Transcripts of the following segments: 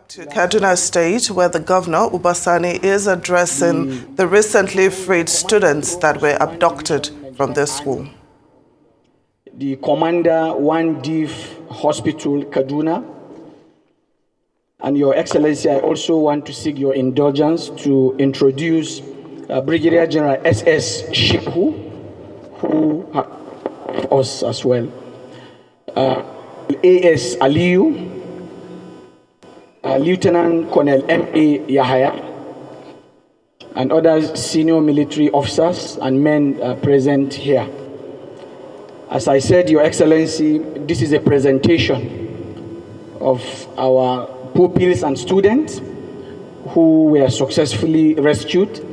To Kaduna State, where the governor, Ubasani, is addressing the recently freed students that were abducted from their school. The Commander 1 Div Hospital, Kaduna. And Your Excellency, I also want to seek your indulgence to introduce Brigadier General S.S. Shikhu, who us as well. A.S. Aliyu, Lieutenant Colonel M.A. Yahaya, and other senior military officers and men present here. As I said, Your Excellency, this is a presentation of our pupils and students who were successfully rescued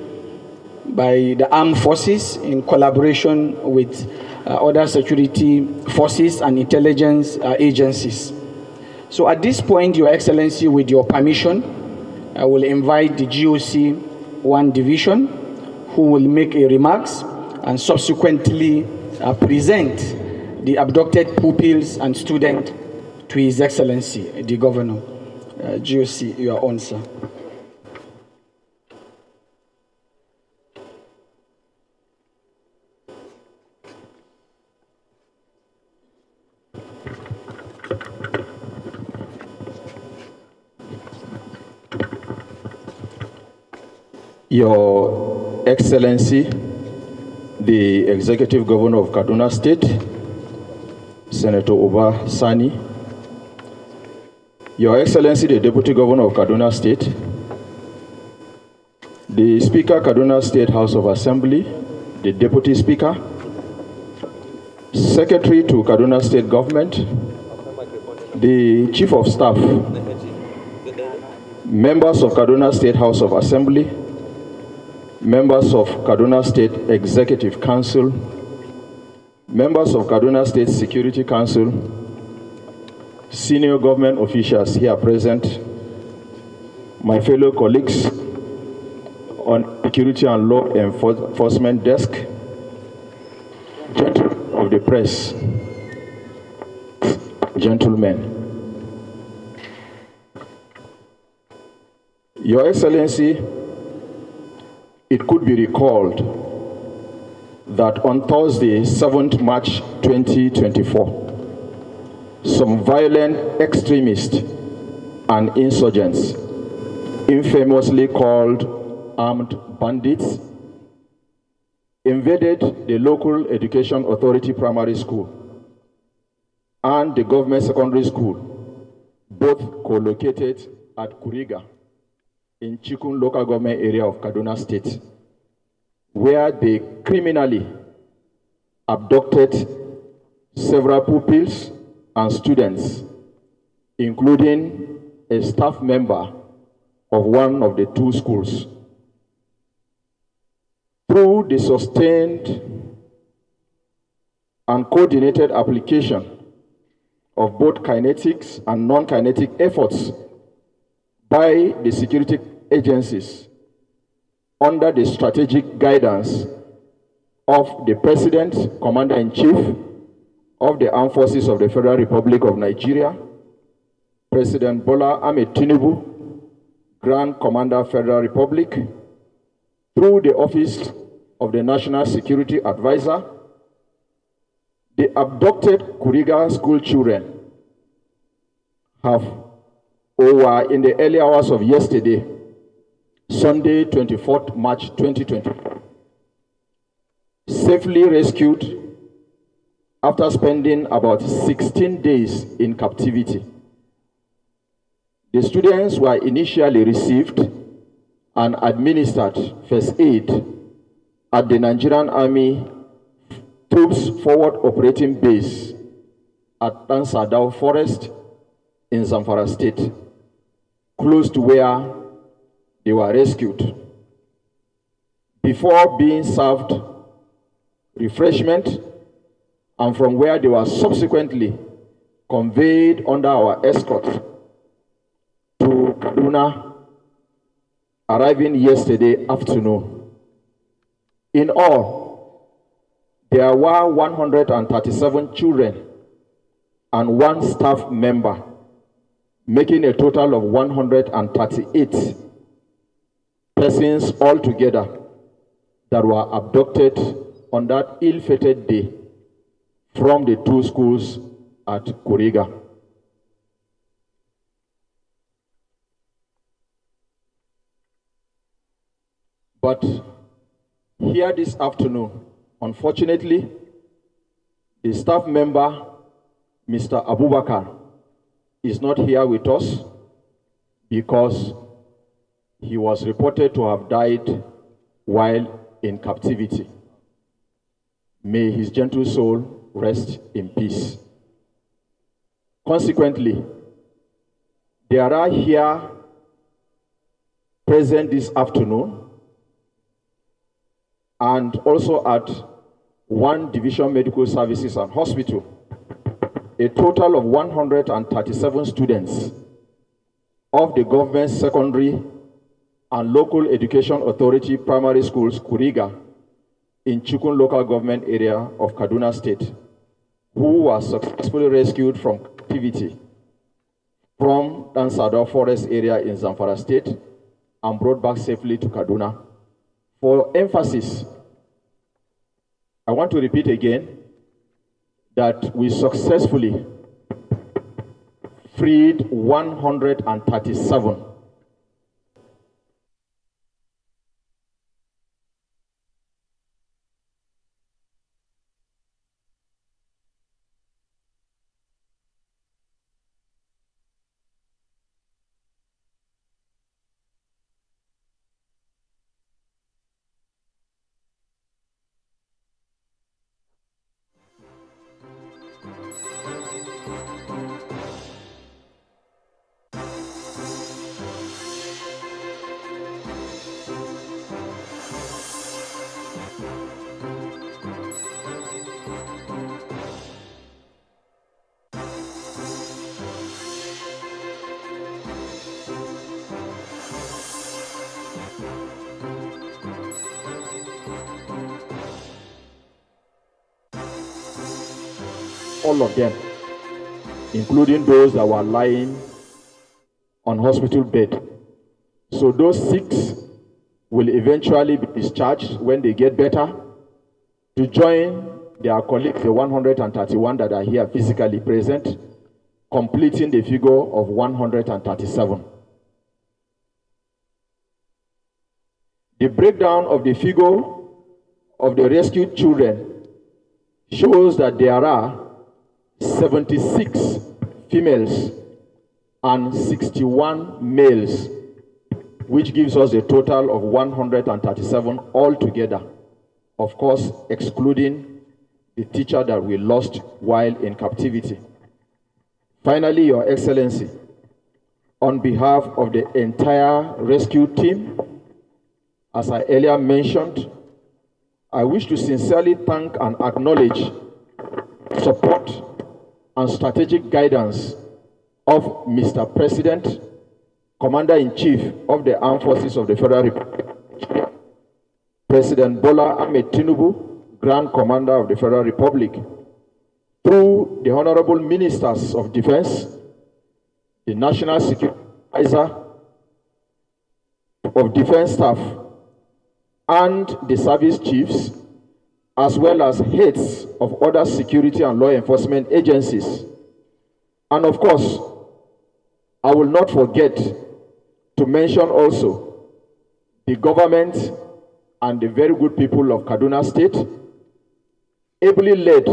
by the armed forces in collaboration with other security forces and intelligence agencies. So at this point, Your Excellency, with your permission, I will invite the GOC 1 Division, who will make a remarks and subsequently present the abducted pupils and students to His Excellency, the Governor. GOC, you are on, sir. Your Excellency, the Executive Governor of Kaduna State, Senator Uba Sani, Your Excellency, the Deputy Governor of Kaduna State, the Speaker, Kaduna State House of Assembly, the Deputy Speaker, Secretary to Kaduna State Government, the Chief of Staff, members of Kaduna State House of Assembly, members of Kaduna State Executive Council, members of Kaduna State Security Council, senior government officials here present, my fellow colleagues on Security and Law Enforcement Desk, gentlemen of the press, gentlemen. Your Excellency, it could be recalled that on Thursday, 7th March 2024, some violent extremists and insurgents, infamously called armed bandits, invaded the local education authority primary school and the government secondary school, both co-located at Kuriga in Chikun local government area of Kaduna State, where they criminally abducted several pupils and students, including a staff member of one of the two schools. Through the sustained and coordinated application of both kinetics and non-kinetic efforts by the security agencies under the strategic guidance of the President, Commander-in-Chief of the Armed Forces of the Federal Republic of Nigeria, President Bola Ahmed Tinubu, Grand Commander, Federal Republic, through the Office of the National Security Advisor, the abducted Kuriga school children were in the early hours of yesterday, Sunday, 24th March 2020, safely rescued after spending about 16 days in captivity. The students were initially received and administered first aid at the Nigerian Army Troops Forward Operating Base at Dansadao Forest in Zamfara State, close to where they were rescued, before being served refreshment, and from where they were subsequently conveyed under our escort to Kaduna, arriving yesterday afternoon. In all, there were 137 children and 1 staff member, making a total of 138 persons altogether that were abducted on that ill-fated day from the 2 schools at Kuriga. But here this afternoon, unfortunately, the staff member, Mr. Abubakar, is not here with us because he was reported to have died while in captivity. May his gentle soul rest in peace. Consequently, there are here present this afternoon and also at 1 Division Medical Services and Hospital, a total of 137 students of the government secondary and local education authority primary schools Kuriga in Chukun local government area of Kaduna State, who were successfully rescued from captivity from Dansado Forest area in Zamfara State and brought back safely to Kaduna. For emphasis, I want to repeat again that we successfully freed 137. All of them, including those that were lying on hospital bed. So those 6 will eventually be discharged when they get better to join their colleagues, the 131 that are here physically present, completing the figure of 137. The breakdown of the figure of the rescued children shows that there are 76 females and 61 males, which gives us a total of 137 altogether, of course excluding the teacher that we lost while in captivity. Finally, Your Excellency, on behalf of the entire rescue team, as I earlier mentioned, I wish to sincerely thank and acknowledge support and strategic guidance of Mr. President, Commander-in-Chief of the Armed Forces of the Federal Republic, President Bola Ahmed Tinubu, Grand Commander of the Federal Republic, through the Honorable Ministers of Defense, the National Security Advisor of Defense Staff, and the service chiefs, as well as heads of other security and law enforcement agencies. And of course, I will not forget to mention also the government and the very good people of Kaduna State, ably led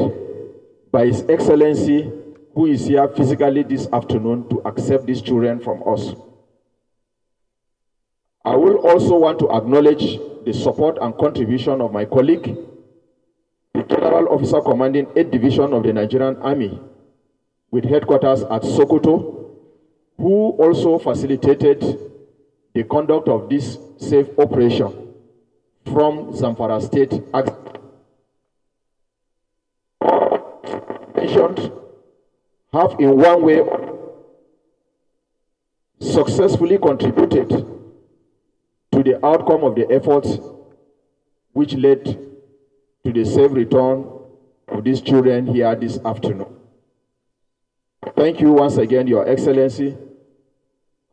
by His Excellency, who is here physically this afternoon to accept these children from us. I will also want to acknowledge the support and contribution of my colleague, the General Officer Commanding 8th Division of the Nigerian Army, with headquarters at Sokoto, who also facilitated the conduct of this safe operation from Zamfara State. Mentioned have in one way successfully contributed to the outcome of the efforts which led to the safe return of these children here this afternoon. Thank you once again, Your Excellency,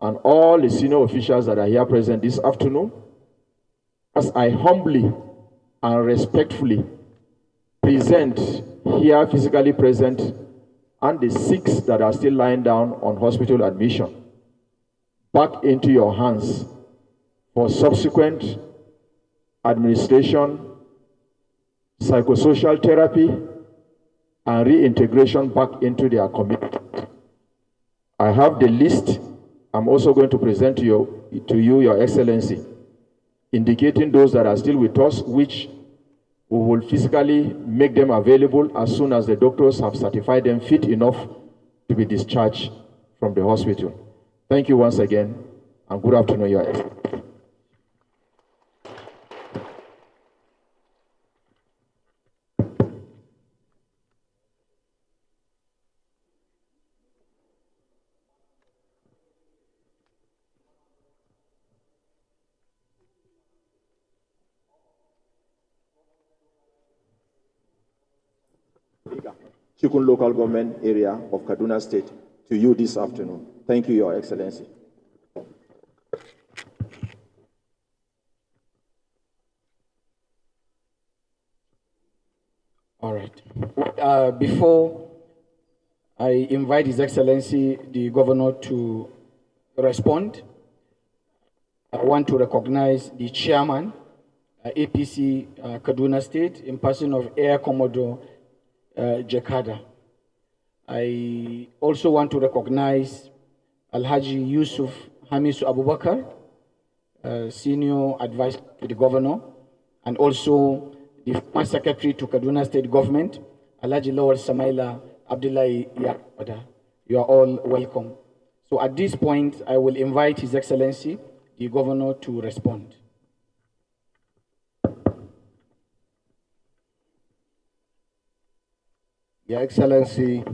and all the senior officials that are here present this afternoon, as I humbly and respectfully present here physically present and the 6 that are still lying down on hospital admission back into your hands for subsequent administration, psychosocial therapy, and reintegration back into their community. I have the list. I'm also going to present to you, Your Excellency, indicating those that are still with us, which we will physically make them available as soon as the doctors have certified them fit enough to be discharged from the hospital. Thank you once again, and good afternoon, Your Excellency. Chikun local government area of Kaduna State to you this afternoon. Thank you, Your Excellency. All right. Before I invite His Excellency, the Governor, to respond, I want to recognize the Chairman, APC Kaduna State, in person of Air Commodore Jakada. I also want to recognize Alhaji Yusuf Hamisu Abubakar, Senior Advisor to the Governor, and also the former Secretary to Kaduna State Government, Alhaji Lawal Samaila Abdullahi Yakwada. You are all welcome. So at this point, I will invite His Excellency, the Governor, to respond. Your Excellency,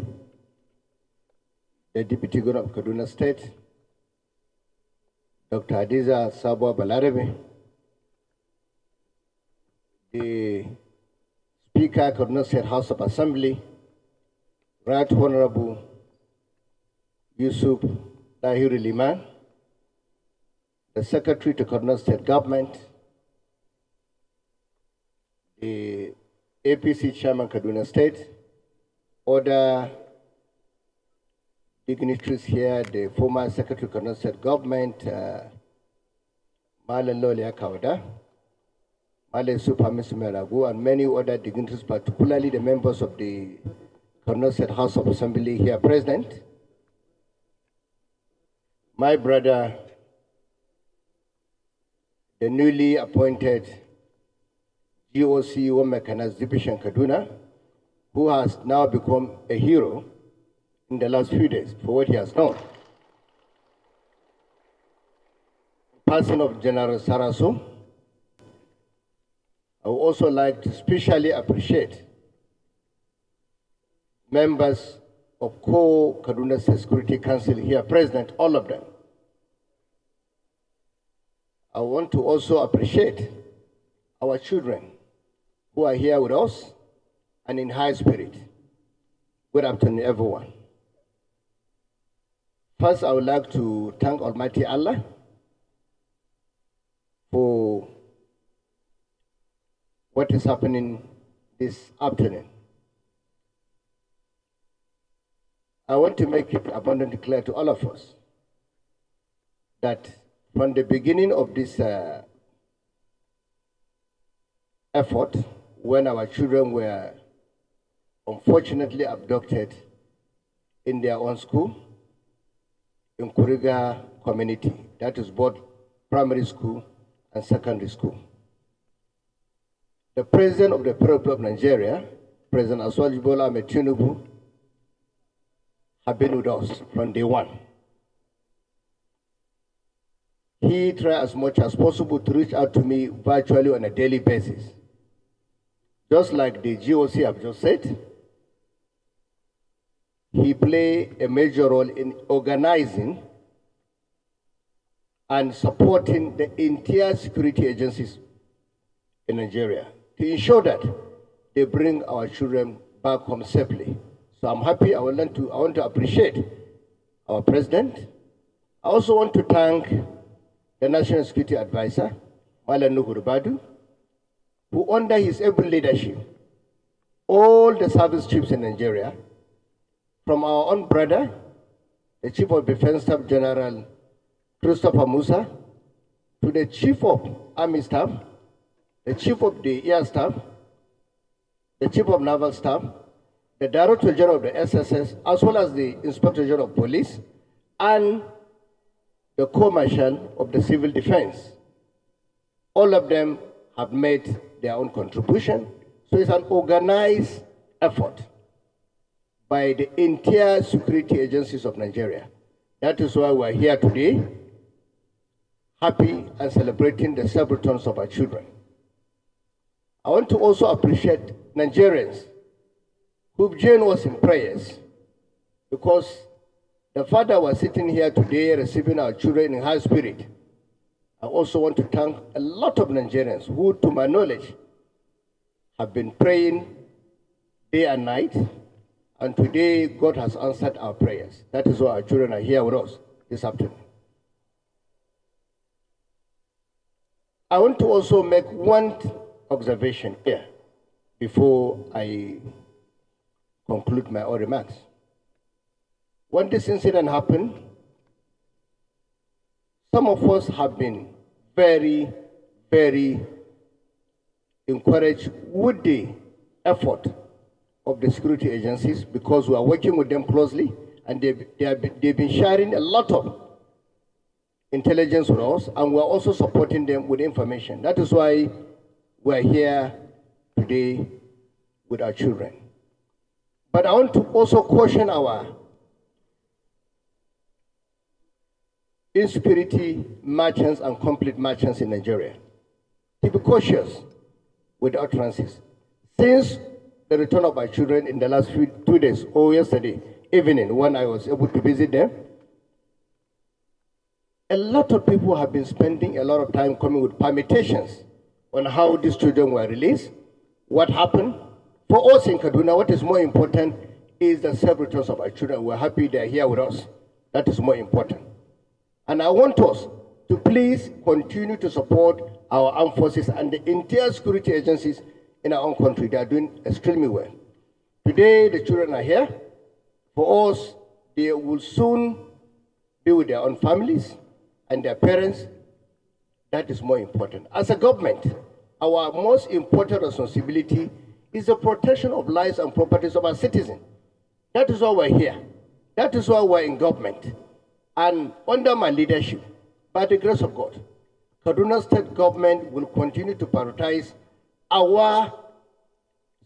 the Deputy Governor of Kaduna State, Dr. Hadiza Sabo Balarabe, the Speaker, Kaduna State House of Assembly, Right Honorable Yusuf Dahiru Liman, the Secretary to Kaduna State Government, the APC Chairman Kaduna State, other dignitaries here, the former Secretary of Kaduna State Government, Malan Loli Akawada, Malan Supamis Meragu, and many other dignitaries, particularly the members of the Kaduna State House of Assembly here present. My brother, the newly appointed GOC Womekanaz Division Kaduna, who has now become a hero in the last few days for what he has done. Person of General Sarasu, I would also like to especially appreciate members of Kaduna State Security Council here present, all of them. I want to also appreciate our children who are here with us and in high spirit. Good afternoon, everyone. First, I would like to thank Almighty Allah for what is happening this afternoon. I want to make it abundantly clear to all of us that from the beginning of this effort, when our children were unfortunately abducted in their own school, in Kuriga community, that is both primary school and secondary school. The President of the Republic of Nigeria, President Aswaji Bola Ahmed Tinubu, have been with us from day one. He tried as much as possible to reach out to me virtually on a daily basis. Just like the GOC have just said, he played a major role in organizing and supporting the entire security agencies in Nigeria to ensure that they bring our children back home safely So I'm happy. I want to appreciate our president. I also want to thank the National Security Advisor, Malam Nuhu Ribadu, who under his able leadership, all the service chiefs in Nigeria, from our own brother, the Chief of Defense Staff General Christopher Musa, to the Chief of Army Staff, the Chief of the Air Staff, the Chief of Naval Staff, the Director General of the SSS, as well as the Inspector General of Police, and the Co-Marshal of the Civil Defense. All of them have made their own contribution. So it's an organized effort by the entire security agencies of Nigeria. That is why we're here today, happy and celebrating the celebrations of our children. I want to also appreciate Nigerians who've joined us in prayers, because the father was sitting here today receiving our children in high spirit. I also want to thank a lot of Nigerians who, to my knowledge, have been praying day and night, and today God has answered our prayers. That is why our children are here with us this afternoon. I want to also make one observation here before I conclude my own remarks. When this incident happened, some of us have been very, very encouraged with the effort of the security agencies, because we are working with them closely, and they've been sharing a lot of intelligence with us, and we're also supporting them with information. That is why we're here today with our children. But I want to also caution our insecurity merchants and complete merchants in Nigeria to be cautious with utterances. Since the return of my children in the last 2 days, or yesterday evening when I was able to visit them, a lot of people have been spending a lot of time coming with permutations on how these children were released, what happened. For us in Kaduna, what is more important is the safe returns of our children. We're happy they're here with us. That is more important. And I want us to please continue to support our armed forces and the entire security agencies in our own country. They are doing extremely well. Today, the children are here. For us, they will soon be with their own families and their parents. That is more important. As a government, our most important responsibility is the protection of lives and properties of our citizens. That is why we're here. That is why we're in government. And under my leadership, by the grace of God, Kaduna State government will continue to prioritize our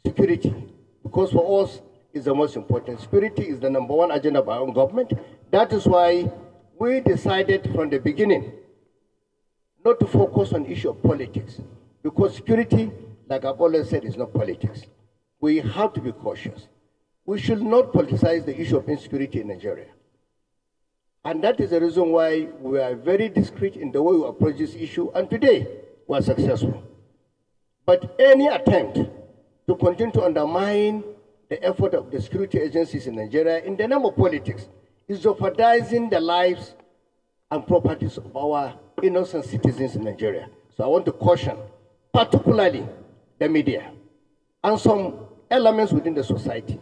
security, because for us, it's the most important. Security is the #1 agenda of our own government. That is why we decided from the beginning not to focus on the issue of politics, because security, like I've always said, is not politics. We have to be cautious. We should not politicize the issue of insecurity in Nigeria. And that is the reason why we are very discreet in the way we approach this issue, and today we are successful. But any attempt to continue to undermine the effort of the security agencies in Nigeria in the name of politics is jeopardizing the lives and properties of our innocent citizens in Nigeria. So I want to caution, particularly the media and some elements within the society,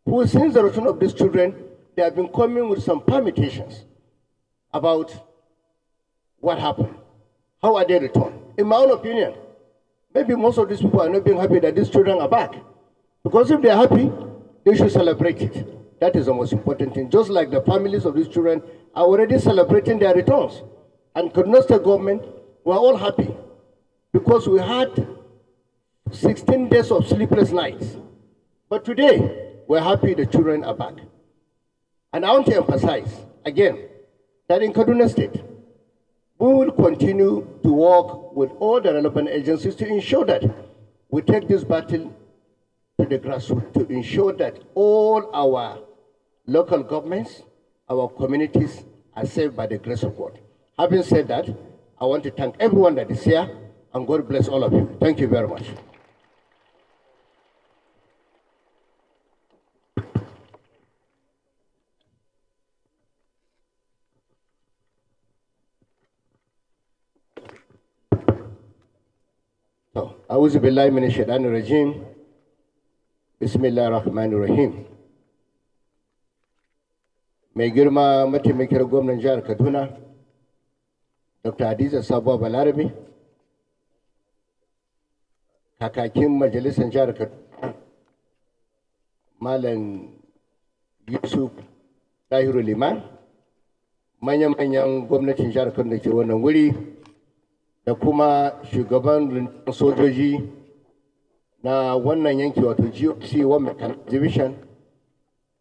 who since the return of these children, they have been coming with some permutations about what happened. How are they returned? In my own opinion, maybe most of these people are not being happy that these children are back. Because if they are happy, they should celebrate it. That is the most important thing. Just like the families of these children are already celebrating their returns. And Kaduna State government, we are all happy, because we had 16 days of sleepless nights. But today, we're happy the children are back. And I want to emphasize, again, that in Kaduna State, we will continue to work with all the relevant agencies to ensure that we take this battle to the grassroots, to ensure that all our local governments, our communities are saved by the grace of God. Having said that, I want to thank everyone that is here, and God bless all of you. Thank you very much. A'udhu billahi minash shaitanir rajim. Bismillahir rahmanir rahim. Mai girma mataimakiyar gwamnan jihar Kaduna, Dr. Hadiza Sabuwa Balarabe, kakakin majalisar jihar Kaduna, Malam Yusuf Tahiru Liman, manyan gwamnatin jihar Kaduna da ke wannan wuri, da kuma shugaban sojoji na wannan yanki wato GOC Women Division,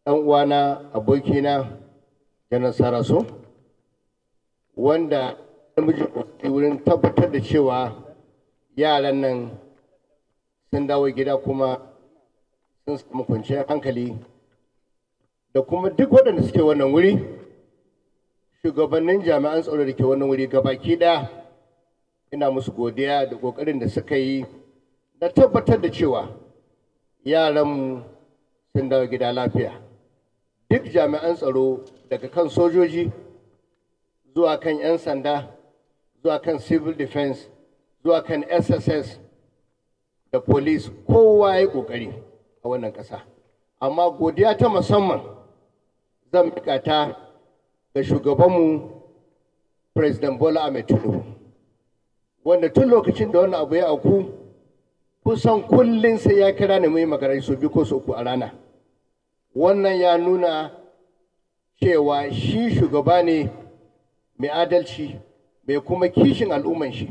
ɗan uwana abokina Janar Saraso, wanda namiji wurin tabbatar da cewa yaran nan sun dawo gida kuma sun samu kwanciyar hankali, da kuma duk waɗanda suke wannan wuri, shugabannin jami'an tsaro da ke wannan wuri gabaki ɗaya, ina musu godiya da ƙoƙarin da suka yi da tabbatar da cewa yaranmu sun dawo gida lafiya. Duk jami'an tsaro daga kan sojoji zuwa kan 'yan sanda zuwa kan civil defense zuwa kan SSS da police, kowa ya yi ƙoƙari a wannan ƙasa. Amma godiya ta musamman zan miƙa ta ga shugabanmu President Bola Ahmed Tinubu, wanda tun lokacin da wannan abu ya auku kusan kullum sai ya kira ni mu yi magana su biyu ko su uku a rana. Wannan ya nuna cewa shi shugaba ne mai adalci, mai kuma kishin al'umman shi.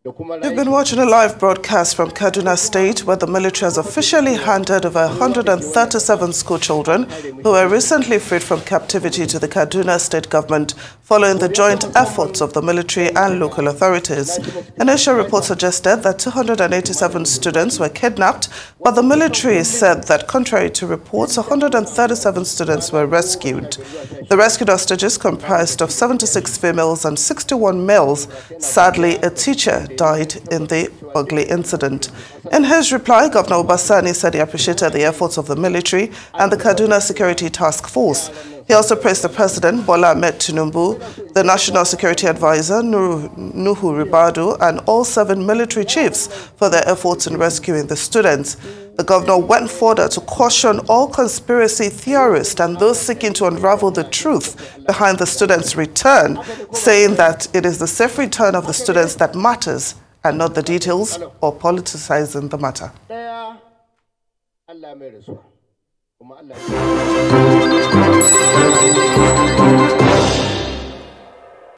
You've been watching a live broadcast from Kaduna State, where the military has officially handed over 137 school children who were recently freed from captivity to the Kaduna State government following the joint efforts of the military and local authorities. Initial reports suggested that 287 students were kidnapped, but the military said that contrary to reports, 137 students were rescued. The rescued hostages comprised of 76 females and 61 males. Sadly, a teacher died in the ugly incident. In his reply, Governor Obasani said he appreciated the efforts of the military and the Kaduna Security Task Force. He also praised the President, Bola Ahmed Tinubu, the National Security Advisor, Nuhu Ribadu, and all 7 military chiefs for their efforts in rescuing the students. The governor went further to caution all conspiracy theorists and those seeking to unravel the truth behind the students' return, saying that it is the safe return of the students that matters and not the details or politicizing the matter. Allah